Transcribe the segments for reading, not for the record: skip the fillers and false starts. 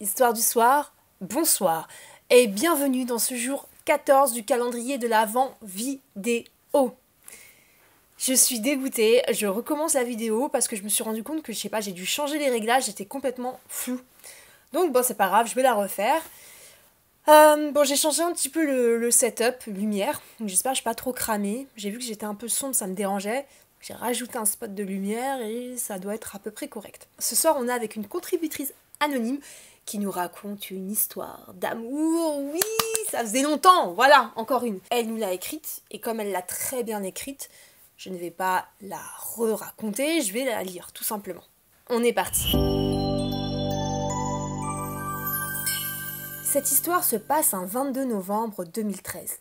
Histoire du soir, bonsoir et bienvenue dans ce jour 14 du calendrier de l'Avent vidéo. Je suis dégoûtée, je recommence la vidéo parce que je me suis rendu compte que, je sais pas, j'ai dû changer les réglages, j'étais complètement floue. Donc bon, c'est pas grave, je vais la refaire. Bon, j'ai changé un petit peu le setup, lumière, donc j'espère que je suis pas trop cramée. J'ai vu que j'étais un peu sombre, ça me dérangeait. J'ai rajouté un spot de lumière et ça doit être à peu près correct. Ce soir, on est avec une contributrice anonyme qui nous raconte une histoire d'amour. Oui, ça faisait longtemps, voilà, encore une. Elle nous l'a écrite et comme elle l'a très bien écrite, je ne vais pas la re-raconter, je vais la lire tout simplement. On est parti. Cette histoire se passe un 22 novembre 2013.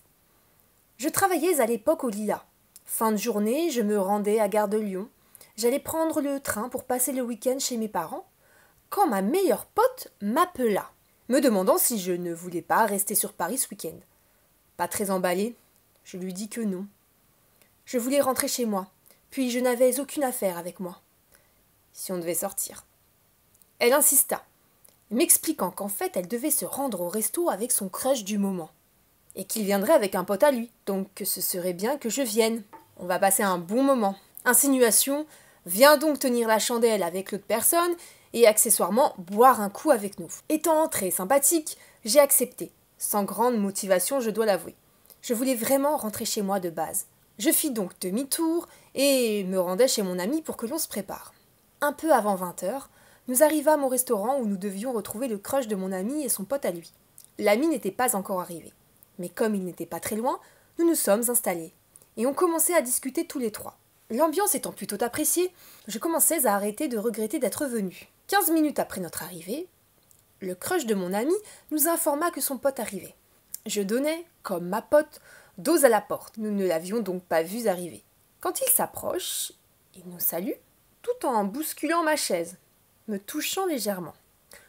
Je travaillais à l'époque au Lilas. Fin de journée, je me rendais à Gare de Lyon. J'allais prendre le train pour passer le week-end chez mes parents, quand ma meilleure pote m'appela, me demandant si je ne voulais pas rester sur Paris ce week-end. Pas très emballée, je lui dis que non. Je voulais rentrer chez moi, puis je n'avais aucune affaire avec moi. Si on devait sortir. Elle insista, m'expliquant qu'en fait elle devait se rendre au resto avec son crush du moment, et qu'il viendrait avec un pote à lui, donc que ce serait bien que je vienne. On va passer un bon moment. Insinuation, viens donc tenir la chandelle avec l'autre personne et accessoirement boire un coup avec nous. Étant très sympathique, j'ai accepté, sans grande motivation je dois l'avouer. Je voulais vraiment rentrer chez moi de base. Je fis donc demi-tour et me rendais chez mon ami pour que l'on se prépare. Un peu avant 20h, nous arrivâmes au restaurant où nous devions retrouver le crush de mon ami et son pote à lui. L'ami n'était pas encore arrivé, mais comme il n'était pas très loin, nous nous sommes installés et on commençait à discuter tous les trois. L'ambiance étant plutôt appréciée, je commençais à arrêter de regretter d'être venu. 15 minutes après notre arrivée, le crush de mon ami nous informa que son pote arrivait. Je donnais, comme ma pote, dos à la porte. Nous ne l'avions donc pas vu arriver. Quand il s'approche, il nous salue, tout en bousculant ma chaise, me touchant légèrement.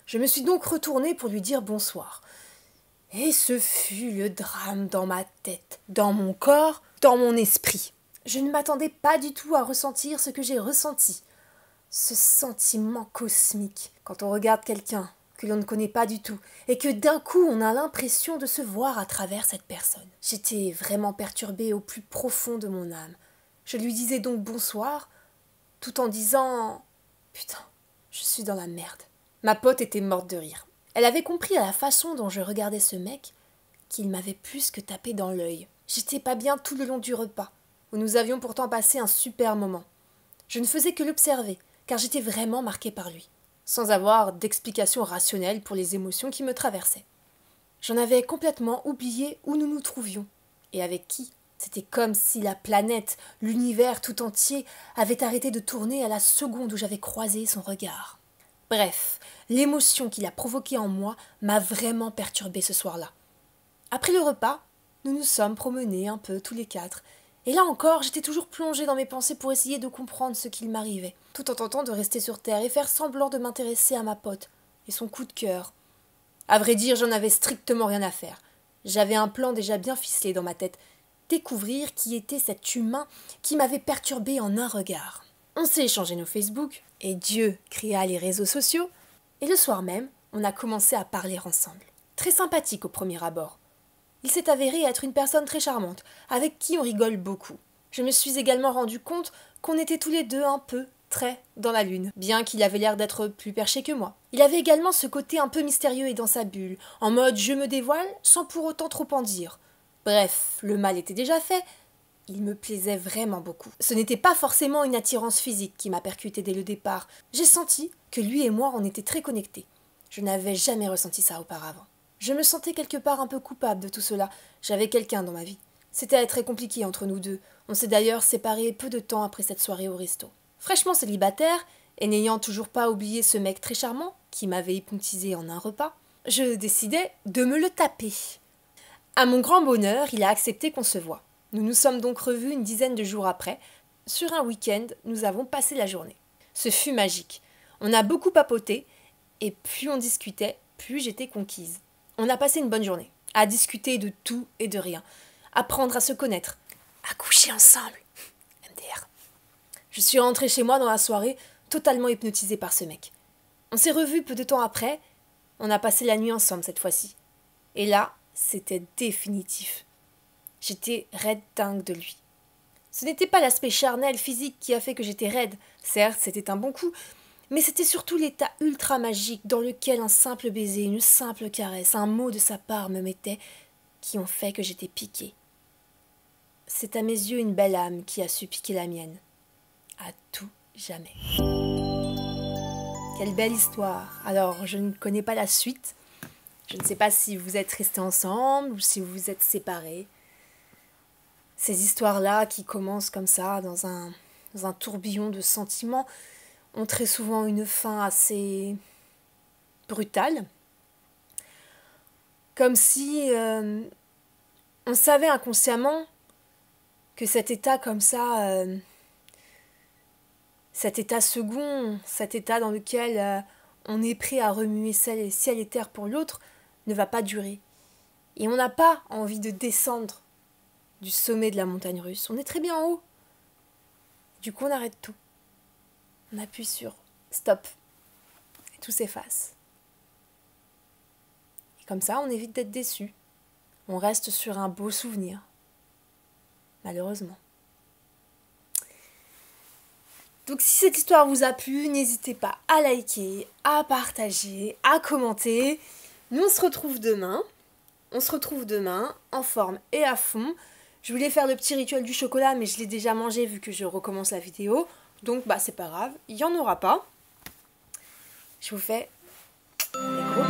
Je me suis donc retournée pour lui dire bonsoir. Et ce fut le drame dans ma tête, dans mon corps, dans mon esprit. Je ne m'attendais pas du tout à ressentir ce que j'ai ressenti. Ce sentiment cosmique, quand on regarde quelqu'un que l'on ne connaît pas du tout, et que d'un coup on a l'impression de se voir à travers cette personne. J'étais vraiment perturbée au plus profond de mon âme. Je lui disais donc bonsoir, tout en disant « Putain, je suis dans la merde ». Ma pote était morte de rire. Elle avait compris à la façon dont je regardais ce mec qu'il m'avait plus que tapé dans l'œil. J'étais pas bien tout le long du repas, où nous avions pourtant passé un super moment. Je ne faisais que l'observer, car j'étais vraiment marquée par lui, sans avoir d'explication rationnelle pour les émotions qui me traversaient. J'en avais complètement oublié où nous nous trouvions, et avec qui. C'était comme si la planète, l'univers tout entier, avait arrêté de tourner à la seconde où j'avais croisé son regard. Bref, l'émotion qu'il a provoquée en moi m'a vraiment perturbée ce soir-là. Après le repas, nous nous sommes promenés un peu tous les quatre, et là encore, j'étais toujours plongée dans mes pensées pour essayer de comprendre ce qu'il m'arrivait, tout en tentant de rester sur terre et faire semblant de m'intéresser à ma pote et son coup de cœur. À vrai dire, j'en avais strictement rien à faire. J'avais un plan déjà bien ficelé dans ma tête, découvrir qui était cet humain qui m'avait perturbée en un regard. On s'est échangé nos Facebook, et Dieu créa les réseaux sociaux, et le soir même, on a commencé à parler ensemble. Très sympathique au premier abord. Il s'est avéré être une personne très charmante, avec qui on rigole beaucoup. Je me suis également rendu compte qu'on était tous les deux un peu, très, dans la lune, bien qu'il avait l'air d'être plus perché que moi. Il avait également ce côté un peu mystérieux et dans sa bulle, en mode je me dévoile sans pour autant trop en dire. Bref, le mal était déjà fait. Il me plaisait vraiment beaucoup. Ce n'était pas forcément une attirance physique qui m'a percutée dès le départ. J'ai senti que lui et moi on était très connectés. Je n'avais jamais ressenti ça auparavant. Je me sentais quelque part un peu coupable de tout cela. J'avais quelqu'un dans ma vie. C'était très compliqué entre nous deux. On s'est d'ailleurs séparés peu de temps après cette soirée au resto. Fraîchement célibataire, et n'ayant toujours pas oublié ce mec très charmant, qui m'avait hypnotisé en un repas, je décidai de me le taper. À mon grand bonheur, il a accepté qu'on se voie. Nous nous sommes donc revus une dizaine de jours après. Sur un week-end, nous avons passé la journée. Ce fut magique. On a beaucoup papoté, et plus on discutait, plus j'étais conquise. On a passé une bonne journée, à discuter de tout et de rien, apprendre à se connaître, à coucher ensemble. MDR. Je suis rentrée chez moi dans la soirée, totalement hypnotisée par ce mec. On s'est revus peu de temps après, On a passé la nuit ensemble cette fois-ci. Et là, c'était définitif. J'étais raide dingue de lui. Ce n'était pas l'aspect charnel, physique qui a fait que j'étais raide. Certes, c'était un bon coup, mais c'était surtout l'état ultra magique dans lequel un simple baiser, une simple caresse, un mot de sa part me mettait, qui ont fait que j'étais piquée. C'est à mes yeux une belle âme qui a su piquer la mienne. À tout jamais. Quelle belle histoire. Alors, je ne connais pas la suite. Je ne sais pas si vous êtes restés ensemble ou si vous vous êtes séparés. Ces histoires-là qui commencent comme ça, dans un tourbillon de sentiments, ont très souvent une fin assez brutale. Comme si on savait inconsciemment que cet état comme ça, cet état second, cet état dans lequel on est prêt à remuer ciel et terre pour l'autre, ne va pas durer. Et on n'a pas envie de descendre du sommet de la montagne russe. On est très bien en haut. Du coup, on arrête tout. On appuie sur stop. Et tout s'efface. Et comme ça, on évite d'être déçu. On reste sur un beau souvenir. Malheureusement. Donc si cette histoire vous a plu, n'hésitez pas à liker, à partager, à commenter. Nous, on se retrouve demain. On se retrouve demain, en forme et à fond. Je voulais faire le petit rituel du chocolat, mais je l'ai déjà mangé vu que je recommence la vidéo. Donc, c'est pas grave, il n'y en aura pas. Je vous fais des gros bisous.